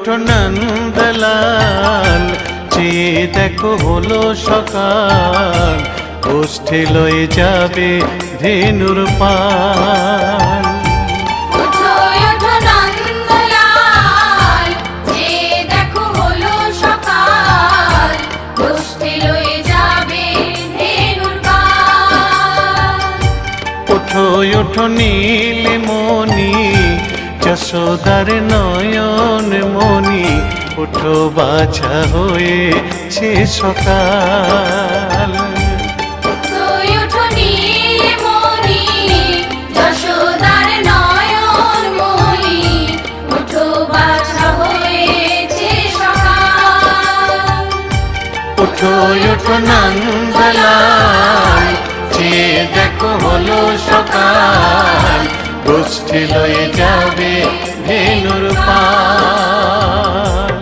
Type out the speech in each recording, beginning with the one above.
ওঠো নন্দলাল, চেয়ে দেখো হলো সকাল, গোষ্ঠী লয়ে যাবে ধেনুর পাল। ওঠো ওঠো নন্দলাল, চেয়ে দেখো হলো সকাল, গোষ্ঠী লয়ে যাবে ধেনুর পাল। ওঠো ওঠো নীলমণি, যশোদার নয়ন মণি, ওঠো বাছা হয়েছে সকাল। ওঠো ওঠো নীলমণি, যশোদার নয়ন মণি, ওঠো বাছা হয়েছে সকাল। ওঠো ওঠো নন্দলাল, চেয়ে দেখো হলো সকাল, গোষ্ঠী লয়ে যাবে ধেনুর পাল।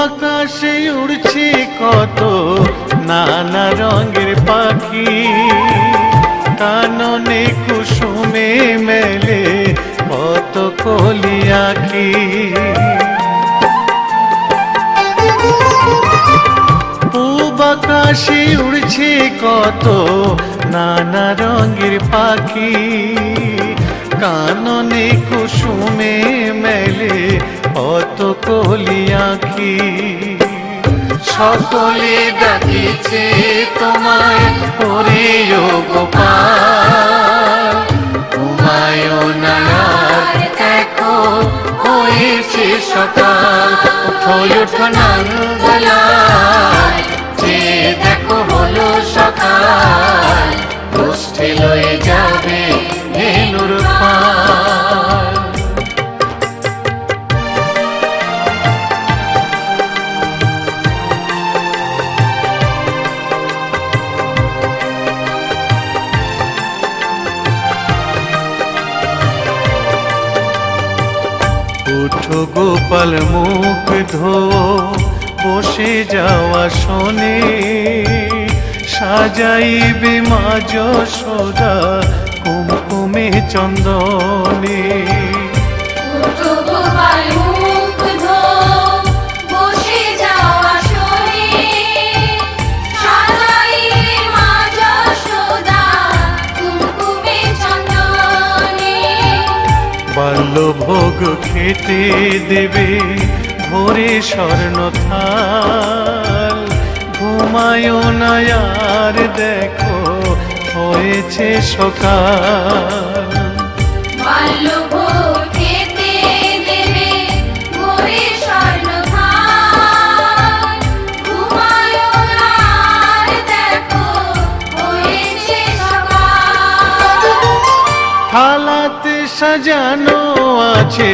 আকাশে উড়ছে কত নানা রঙের পাখি, কাননে কুসুমে মেলে কত কলি আঁখি। পূব আকাশে উড়ছে কত নানা রঙের পাখি, কাননে কুসুমে মেলে কত কলি আঁখি। সকলে ডাকিছে তোমায় ওরে ও গোপাল, ঘুমায়ো না আর দেখো হয়েছে সকাল। ওঠো ওঠো নন্দলাল, চেয়ে দেখো হলো সকাল, গোষ্ঠী লয়ে যাবে ধেনুর পাল। ওঠো গোপাল মুখ ধো, বসে যাওয়া শোনে, সাজাইবে মা যশোদা কুমকুমে চন্দনে। ওঠো গোপাল মুখ ধো, বসে যাওয়া শোনে, সাজাইবে মা যশোদা কুমকুমে চন্দনে। বাল্যভোগ খেতে দেবে ভোরে স্বর্ণ থাল, ঘুমায়ো না আর দেখো হয়েছে সকাল। বাল্যভোগ খেতে দেবে ভোরে স্বর্ণ থাল, ঘুমায়ো না আর দেখো হয়েছে সকাল। থালাতে সাজানো আছে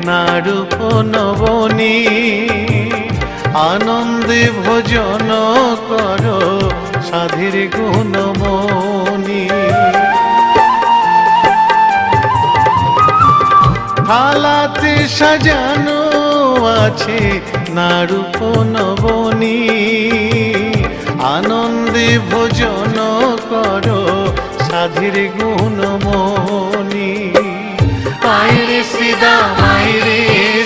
নারূপ নবনী, আনন্দে ভোজন করো সাধীর গুণমণি। থালাতে সাজানো আছে নারূপ নবনী, আনন্দে ভোজন করো সাধীর গুণমণি। আইরে শ্রীদাম আইরে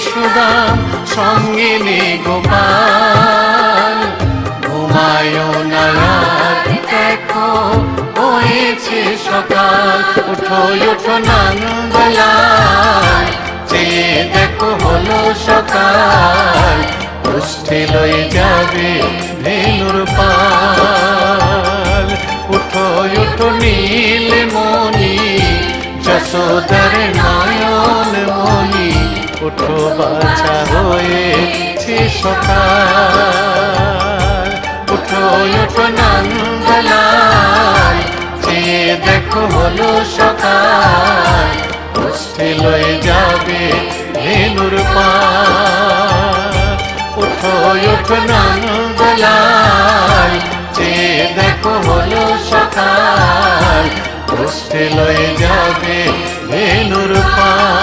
সুদাম, সঙ্গে নে গোপাল, ঘুমায়ো না আর দেখো হয়েছে সকাল। ওঠো ওঠো নন্দলাল, চেয়ে দেখো হলো সকাল, গোষ্ঠী লয়ে যাবে ধেনুর পাল। ওঠো ওঠো নীলমণি, যশোদার নয়ন মণি, ওঠো বাছা হয়েছে সকাল। ওঠো ওঠো নন্দলাল, চেয়ে দেখো হলো সকাল, গোষ্ঠী লয়ে যাবে ধেনুর পাল। ওঠো ওঠো নন্দলাল, চেয়ে দেখো হলো সকাল, কষ্টে লয়ে যাবে ধেনুর পার